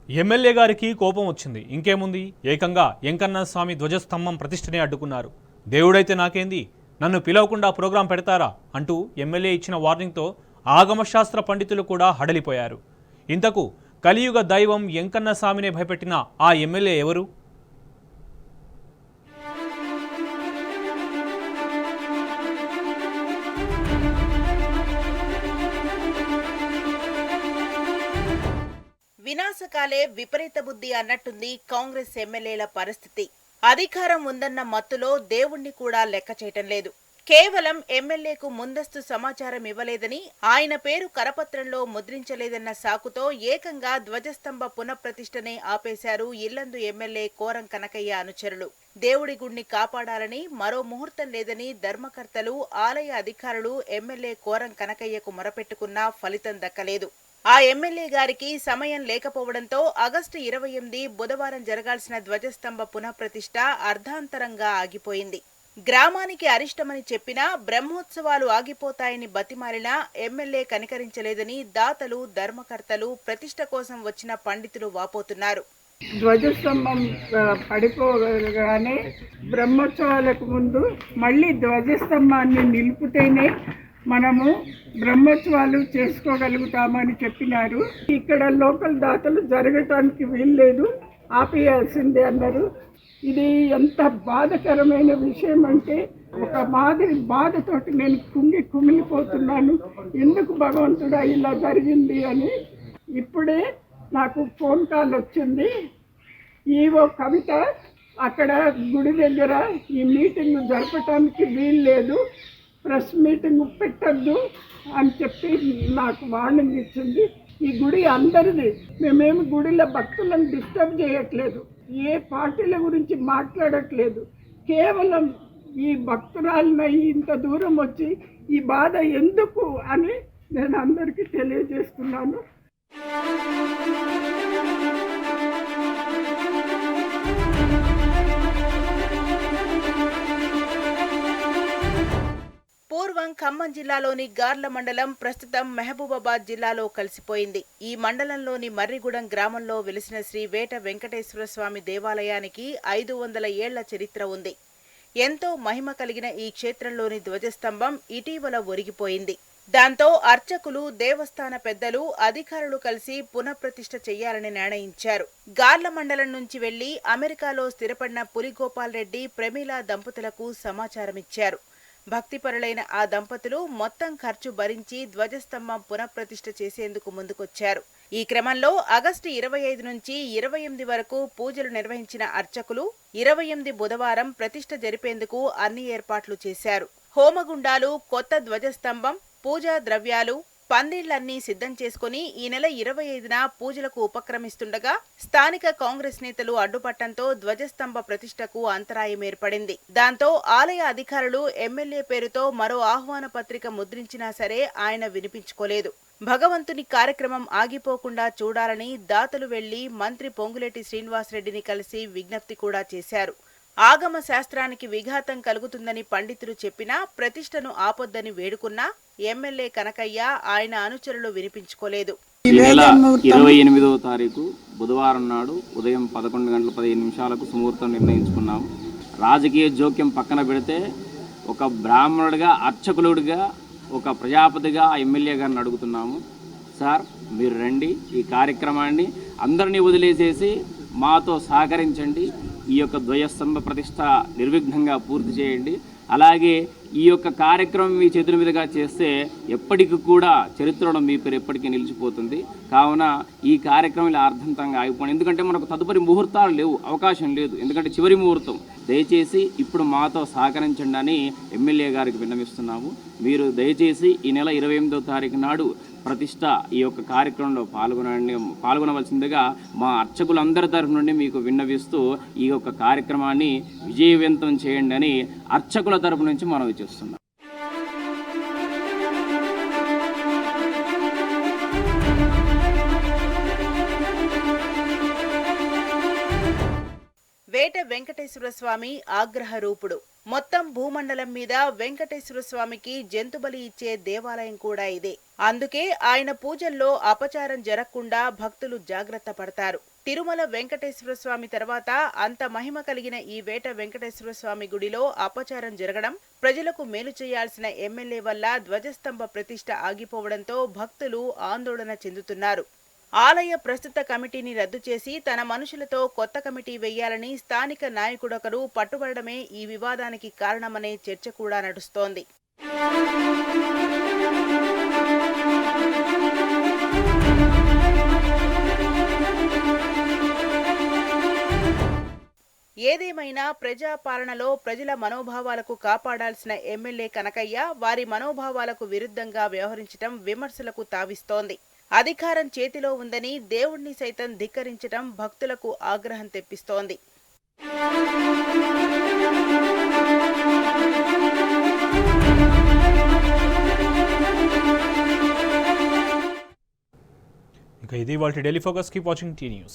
MLA గారికి కోపం వచ్చింది. ఇంకేముంది, ఏకంగా వెంకన్న స్వామి ధ్వజస్తంభం ప్రతిష్టనే అడ్డుకున్నారు. దేవుడైతే నాకేంది, నన్ను పిలవకుండా ప్రోగ్రాం పెడతారా అంటూ ఎమ్మెల్యే ఇచ్చిన వార్నింగ్తో ఆగమశాస్త్ర పండితులు కూడా హడలిపోయారు. ఇంతకు కలియుగ దైవం వెంకన్న స్వామినే భయపెట్టిన ఆ ఎమ్మెల్యే ఎవరు? వినాశకాలే విపరీత బుద్ధి అన్నట్టుంది కాంగ్రెస్ ఎమ్మెల్యేల పరిస్థితి. అధికారం ఉందన్న మత్తులో దేవుణ్ణి కూడా లెక్క చేయటం లేదు. కేవలం ఎమ్మెల్యేకు ముందస్తు సమాచారం ఇవ్వలేదని, ఆయన పేరు కరపత్రంలో ముద్రించలేదన్న సాకుతో ఏకంగా ధ్వజస్తంభ పునఃప్రతిష్టనే ఆపేశారు ఇల్లందు ఎమ్మెల్యే కోరం కనకయ్య అనుచరులు. దేవుడి గుడిని కాపాడాలని, మరో ముహూర్తం లేదని ధర్మకర్తలు, ఆలయ అధికారులు ఎమ్మెల్యే కోరం కనకయ్యకు మొరపెట్టుకున్నా ఫలితం దక్కలేదు. ఆ ఎమ్మెల్యే గారికి సమయం లేకపోవడంతో ఆగస్టు 28 బుధవారం జరగాల్సిన ధ్వజస్తంభ పునఃప్రతిష్ఠ అర్ధాంతరంగా ఆగిపోయింది. గ్రామానికి అరిష్టమని చెప్పినా, బ్రహ్మోత్సవాలు ఆగిపోతాయని బతిమాలినా ఎమ్మెల్యే కనికరించలేదని దాతలు, ధర్మకర్తలు, ప్రతిష్ఠ కోసం వచ్చిన పండితులు వాపోతున్నారు. ధ్వజస్తంభం పడిపోగానే బ్రహ్మోత్సవాలకు ముందు మళ్ళీ ధ్వజస్తంభాన్ని నిలుపుతేనే మనము బ్రహ్మోత్సవాలు చేసుకోగలుగుతామని చెప్పినారు. ఇక్కడ లోకల్ దాతలు జరగటానికి వీల్లేదు, ఆపేయాల్సిందే అన్నారు. ఇది ఎంత బాధకరమైన విషయం అంటే, ఒక మాదిరి బాధతోటి నేను కుమిలిపోతున్నాను. ఎందుకు భగవంతుడా ఇలా జరిగింది అని. ఇప్పుడే నాకు ఫోన్ కాల్ వచ్చింది. ఈవో కవిత అక్కడ గుడి దగ్గర ఈ మీటింగ్ జరపటానికి వీల్లేదు, ప్రెస్ మీటింగ్ పెట్టద్దు అని చెప్పి నాకు వార్నింగ్ ఇచ్చింది. ఈ గుడి అందరిది, మేమేమి గుడిలో భక్తులను డిస్టర్బ్ చేయట్లేదు, ఏ పార్టీల గురించి మాట్లాడట్లేదు. కేవలం ఈ భక్తురాలను ఇంత దూరం వచ్చి ఈ బాధ ఎందుకు అని నేను అందరికీ తెలియజేస్తున్నాను. పూర్వం ఖమ్మం జిల్లాలోని గార్ల మండలం ప్రస్తుతం మహబూబాబాద్ జిల్లాలో కలిసిపోయింది. ఈ మండలంలోని మర్రిగూడెం గ్రామంలో వెలిసిన శ్రీ వేట వెంకటేశ్వర స్వామి దేవాలయానికి 500 ఏళ్ల చరిత్ర ఉంది. ఎంతో మహిమ కలిగిన ఈ క్షేత్రంలోని ధ్వజస్తంభం ఇటీవల ఒరిగిపోయింది. దాంతో అర్చకులు, దేవస్థాన పెద్దలు, అధికారులు కలిసి పునఃప్రతిష్ఠ చేయాలని నిర్ణయించారు. గార్ల మండలం నుంచి వెళ్లి అమెరికాలో స్థిరపడిన పులిగోపాల్ రెడ్డి, ప్రమీల దంపతులకు సమాచారమిచ్చారు. భక్తిపరులైన ఆ దంపతులు మొత్తం ఖర్చు భరించి ధ్వజస్తంభం పునఃప్రతిష్ఠ చేసేందుకు ముందుకొచ్చారు. ఈ క్రమంలో ఆగస్టు 25 నుంచి 28 వరకు పూజలు నిర్వహించిన అర్చకులు 28 బుధవారం ప్రతిష్ఠ జరిపేందుకు అన్ని ఏర్పాట్లు చేశారు. హోమగుండాలు, కొత్త ధ్వజస్తంభం, పూజా ద్రవ్యాలు, పందిళ్లన్నీ సిద్ధం చేసుకుని ఈ నెల 25న పూజలకు ఉపక్రమిస్తుండగా స్థానిక కాంగ్రెస్ నేతలు అడ్డుపట్టంతో ధ్వజస్తంభ ప్రతిష్టకు అంతరాయం ఏర్పడింది. దాంతో ఆలయ అధికారులు ఎమ్మెల్యే పేరుతో మరో ఆహ్వాన పత్రిక ముద్రించినా సరే ఆయన వినిపించుకోలేదు. భగవంతుని కార్యక్రమం ఆగిపోకుండా చూడాలని దాతలు వెళ్లి మంత్రి పొంగులేటి శ్రీనివాసరెడ్డిని కలిసి విజ్ఞప్తి కూడా చేశారు. ఆగమ శాస్త్రానికి విఘాతం కలుగుతుందని పండితులు చెప్పినా, ప్రతిష్టను ఆపొద్దని వేడుకున్నా ఎమ్మెల్యే కనకయ్య, ఆయన అనుచరులు వినిపించుకోలేదు. ఈ నెల 28వ తారీఖు బుధవారం నాడు ఉదయం 11:15 సుముహూర్తం నిర్ణయించుకున్నాము. రాజకీయ జోక్యం పక్కన పెడితే ఒక బ్రాహ్మణుడిగా, అర్చకులుడిగా, ఒక ప్రజాపతిగా ఎమ్మెల్యే గారిని అడుగుతున్నాము. సార్, మీరు రండి, ఈ కార్యక్రమాన్ని అందరినీ వదిలేసేసి మాతో సహకరించండి. ఈ యొక్క ధ్వజస్తంభ ప్రతిష్ట నిర్విఘ్నంగా పూర్తి చేయండి. అలాగే ఈ యొక్క కార్యక్రమం మీ చేతుల మీదుగా చేస్తే ఎప్పటికి కూడా చరిత్రలో మీ పేరు ఎప్పటికీ నిలిచిపోతుంది. కావున ఈ కార్యక్రమం అర్థంతంగా ఆగిపోయింది. ఎందుకంటే మనకు తదుపరి ముహూర్తాలు లేవు, అవకాశం లేదు. ఎందుకంటే చివరి ముహూర్తం. దయచేసి ఇప్పుడు మాతో సహకరించండి అని ఎమ్మెల్యే గారికి విన్నవిస్తున్నాము. మీరు దయచేసి ఈ నెల 28వ తారీఖు నాడు ప్రతిష్ట ఈ యొక్క కార్యక్రమంలో పాల్గొనవలసిందిగా మా అర్చకులందరి తరఫు నుండి మీకు విన్నవిస్తూ ఈ యొక్క కార్యక్రమాన్ని విజయవంతం చేయండి అని అర్చకుల తరఫు నుంచి మనవి చేస్తున్నాం. వేట వెంకటేశ్వర స్వామి ఆగ్రహ రూపుడు. మొత్తం భూమండలం మీద వెంకటేశ్వర స్వామికి జంతుబలి ఇచ్చే దేవాలయం కూడా ఇదే. అందుకే ఆయన పూజల్లో అపచారం జరగకుండా భక్తులు జాగ్రత్త పడతారు. తిరుమల వెంకటేశ్వర స్వామి తర్వాత అంత మహిమ కలిగిన ఈ వేట వెంకటేశ్వర స్వామి గుడిలో అపచారం జరగడం, ప్రజలకు మేలు చేయాల్సిన ఎమ్మెల్యే వల్ల ధ్వజస్తంభ ప్రతిష్ఠ ఆగిపోవడంతో భక్తులు ఆందోళన చెందుతున్నారు. ఆలయ ప్రస్తుత కమిటీని రద్దు చేసి తన మనుషులతో కొత్త కమిటీ వేయాలని స్థానిక నాయకుడొకరు పట్టుబడమే ఈ వివాదానికి కారణమనే చర్చ కూడా నడుస్తోంది. ఏదేమైనా ప్రజాపాలనలో ప్రజల మనోభావాలకు కాపాడాల్సిన ఎమ్మెల్యే కనకయ్య వారి మనోభావాలకు విరుద్ధంగా వ్యవహరించడం విమర్శలకు తావిస్తోంది. అధికారం చేతిలో ఉందని దేవుణ్ణి సైతం ధిక్కరించడం భక్తులకు ఆగ్రహం తెప్పిస్తోంది. ఇక ఇది వాటి daily focus. Keep watching tea news.